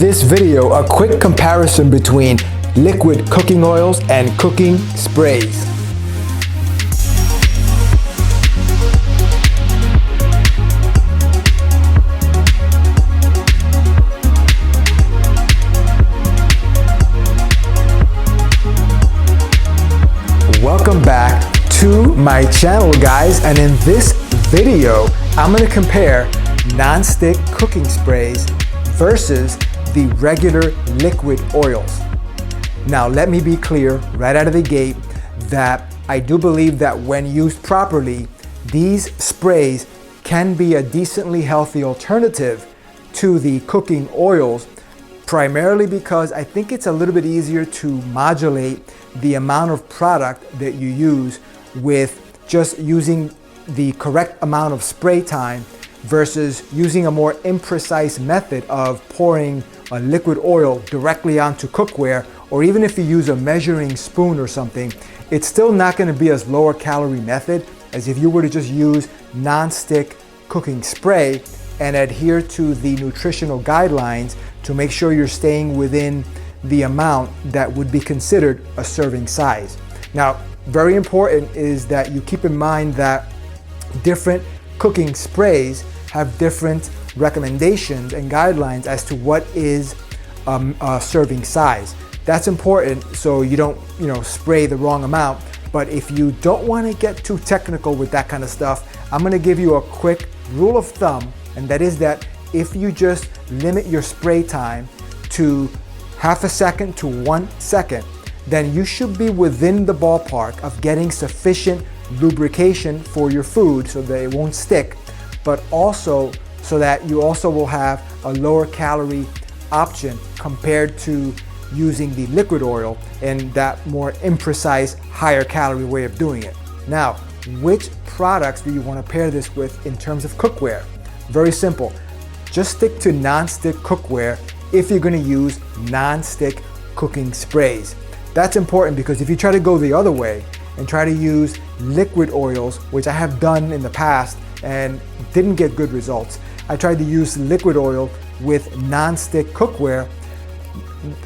this video a quick comparison between liquid cooking oils and cooking sprays. Welcome back to my channel, guys, and in this video I'm going to compare non-stick cooking sprays versus the regular liquid oils. Now let me be clear right out of the gate that I do believe that when used properly, these sprays can be a decently healthy alternative to the cooking oils, primarily because I think it's a little bit easier to modulate the amount of product that you use with just using the correct amount of spray time versus using a more imprecise method of pouring a liquid oil directly onto cookware, or even if you use a measuring spoon or something, it's still not going to be as lower calorie method as if you were to just use non-stick cooking spray and adhere to the nutritional guidelines to make sure you're staying within the amount that would be considered a serving size. Now, very important is that you keep in mind that different cooking sprays have different recommendations and guidelines as to what is a serving size. That's important so you don't, spray the wrong amount. But if you don't want to get too technical with that kind of stuff, I'm going to give you a quick rule of thumb, and that is that if you just limit your spray time to half a second to 1 second, then you should be within the ballpark of getting sufficient lubrication for your food so that it won't stick, but also so that you also will have a lower calorie option compared to using the liquid oil and that more imprecise, higher calorie way of doing it. Now, which products do you want to pair this with in terms of cookware? Very simple. Just stick to non-stick cookware if you're going to use non-stick cooking sprays. That's important because if you try to go the other way and try to use liquid oils, which I have done in the past and didn't get good results. I tried to use liquid oil with non-stick cookware.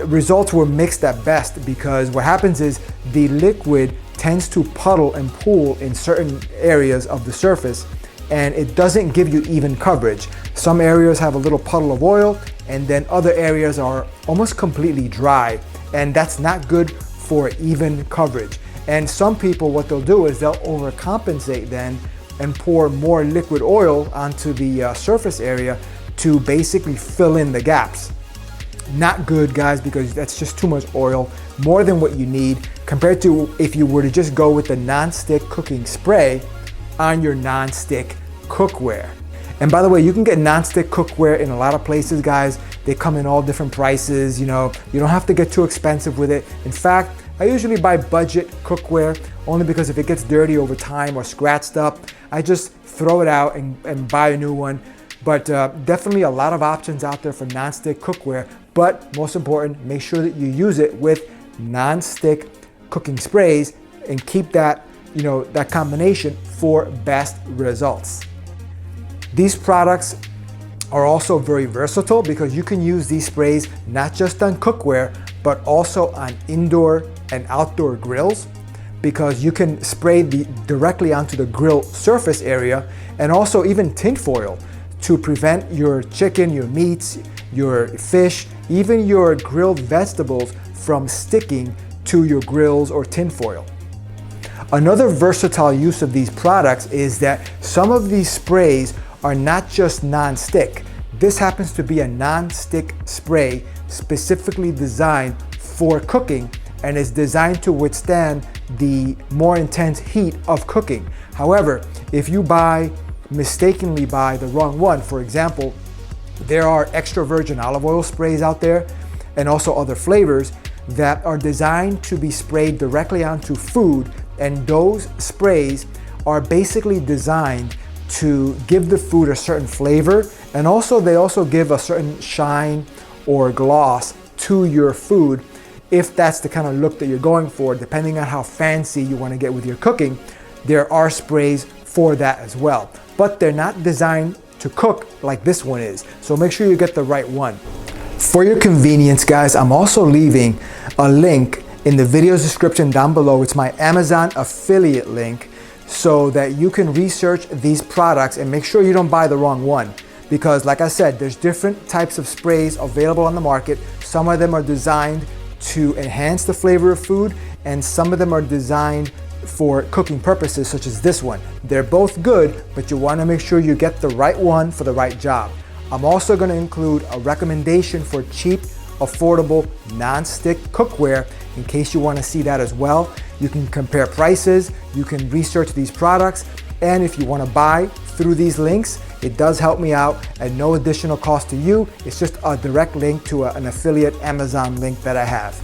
Results were mixed at best because what happens is the liquid tends to puddle and pool in certain areas of the surface, and it doesn't give you even coverage. Some areas have a little puddle of oil, and then other areas are almost completely dry, and that's not good for even coverage. And some people, what they'll do is they'll overcompensate then and pour more liquid oil onto the surface area to basically fill in the gaps. Not good, guys, because that's just too much oil, more than what you need compared to if you were to just go with the non-stick cooking spray on your non-stick cookware. And by the way, you can get non-stick cookware in a lot of places, guys. They come in all different prices, you don't have to get too expensive with it. In fact, I usually buy budget cookware only because if it gets dirty over time or scratched up, I just throw it out and buy a new one. But definitely a lot of options out there for non-stick cookware. But most important, make sure that you use it with non-stick cooking sprays and keep that, that combination for best results. These products are also very versatile because you can use these sprays not just on cookware, but also on indoor and outdoor grills, because you can spray directly onto the grill surface area, and also even tinfoil to prevent your chicken, your meats, your fish, even your grilled vegetables from sticking to your grills or tinfoil. Another versatile use of these products is that some of these sprays are not just non-stick. This happens to be a non-stick spray specifically designed for cooking and is designed to withstand the more intense heat of cooking. However, if you mistakenly buy the wrong one, for example, there are extra virgin olive oil sprays out there and also other flavors that are designed to be sprayed directly onto food, and those sprays are basically designed to give the food a certain flavor, and also they also give a certain shine or gloss to your food if that's the kind of look that you're going for. Depending on how fancy you want to get with your cooking, there are sprays for that as well, but they're not designed to cook like this one is, so make sure you get the right one. For your convenience, guys, I'm also leaving a link in the video's description down below. It's my Amazon affiliate link so that you can research these products and make sure you don't buy the wrong one. Because like I said, there's different types of sprays available on the market. Some of them are designed to enhance the flavor of food, and some of them are designed for cooking purposes, such as this one. They're both good, but you want to make sure you get the right one for the right job. I'm also going to include a recommendation for cheap, affordable, non-stick cookware in case you want to see that as well. You can compare prices, you can research these products, and if you want to buy through these links, it does help me out at no additional cost to you. It's just a direct link to an affiliate Amazon link that I have.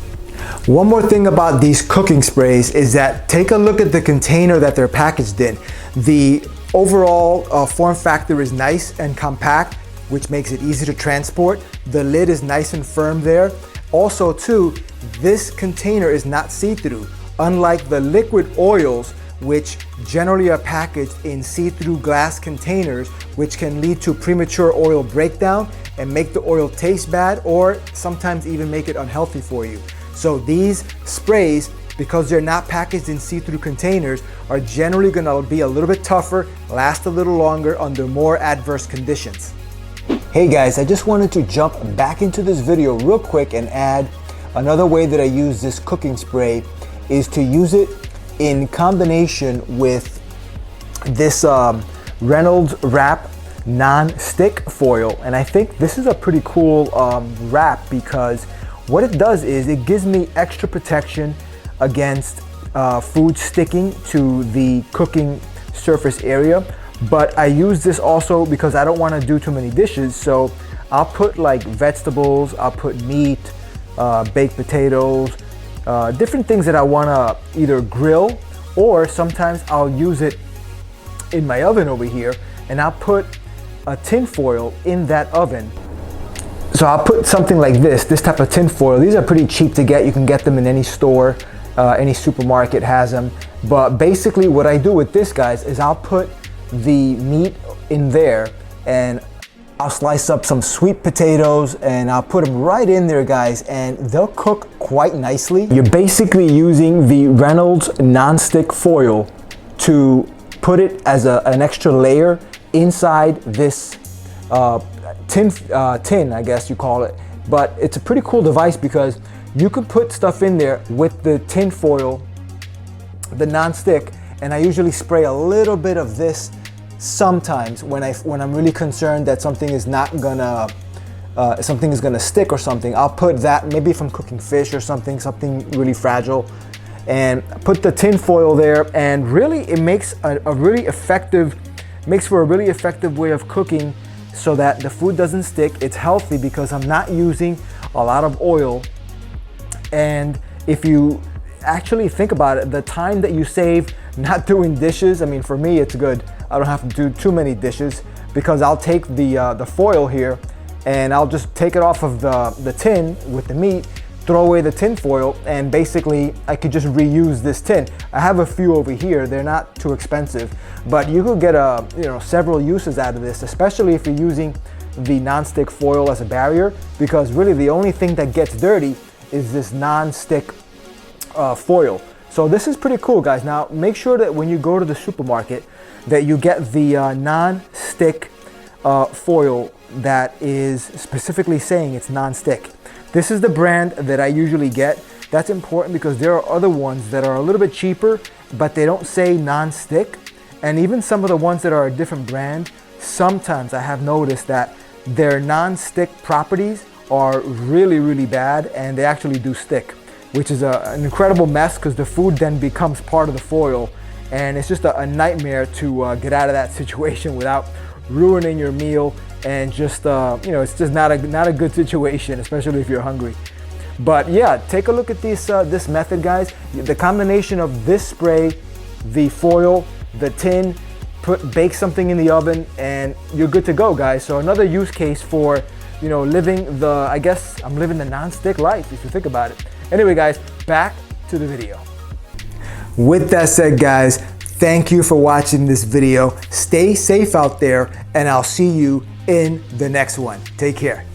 One more thing about these cooking sprays is that take a look at the container that they're packaged in. The overall form factor is nice and compact, which makes it easy to transport. The lid is nice and firm there. Also too, this container is not see-through. Unlike the liquid oils, which generally are packaged in see-through glass containers, which can lead to premature oil breakdown and make the oil taste bad, or sometimes even make it unhealthy for you. So these sprays, because they're not packaged in see-through containers, are generally gonna be a little bit tougher, last a little longer under more adverse conditions. Hey guys, I just wanted to jump back into this video real quick and add another way that I use this cooking spray is to use it in combination with this Reynolds Wrap non-stick foil. And I think this is a pretty cool wrap, because what it does is it gives me extra protection against food sticking to the cooking surface area. But I use this also because I don't want to do too many dishes. So I'll put like vegetables, I'll put meat, baked potatoes, different things that I want to either grill, or sometimes I'll use it in my oven over here, and I'll put a tin foil in that oven. So I'll put something like this type of tin foil. These are pretty cheap to get. You can get them in any store, any supermarket has them. But basically what I do with this, guys, is I'll put the meat in there, and I'll slice up some sweet potatoes and I'll put them right in there, guys, and they'll cook quite nicely. You're basically using the Reynolds non-stick foil to put it as an extra layer inside this tin, I guess you call it. But it's a pretty cool device because you can put stuff in there with the tin foil, the non-stick, and I usually spray a little bit of this sometimes when I'm really concerned that something is gonna stick or something. I'll put that, maybe if I'm cooking fish or something really fragile, and put the tin foil there, and really it makes for a really effective way of cooking so that the food doesn't stick. It's healthy because I'm not using a lot of oil. And if you actually think about it, the time that you save not doing dishes, I mean, for me it's good. I don't have to do too many dishes because I'll take the foil here and I'll just take it off of the tin with the meat, throw away the tin foil, and basically I could just reuse this tin. I have a few over here. They're not too expensive, but you could get several uses out of this, especially if you're using the non-stick foil as a barrier, because really the only thing that gets dirty is this non-stick foil. So this is pretty cool, guys. Now make sure that when you go to the supermarket that you get the non-stick foil that is specifically saying it's non-stick. This is the brand that I usually get. That's important because there are other ones that are a little bit cheaper, but they don't say non-stick. And even some of the ones that are a different brand, sometimes I have noticed that their non-stick properties are really, really bad, and they actually do stick, which is an incredible mess because the food then becomes part of the foil, and it's just a nightmare to get out of that situation without ruining your meal, and just it's just not a good situation, especially if you're hungry. But yeah, take a look at this method, guys. The combination of this spray, the foil, the tin, bake something in the oven, and you're good to go, guys. So another use case for living I guess I'm living the non-stick life, if you think about it. Anyway, guys, back to the video. With that said, guys, thank you for watching this video. Stay safe out there, and I'll see you in the next one. Take care.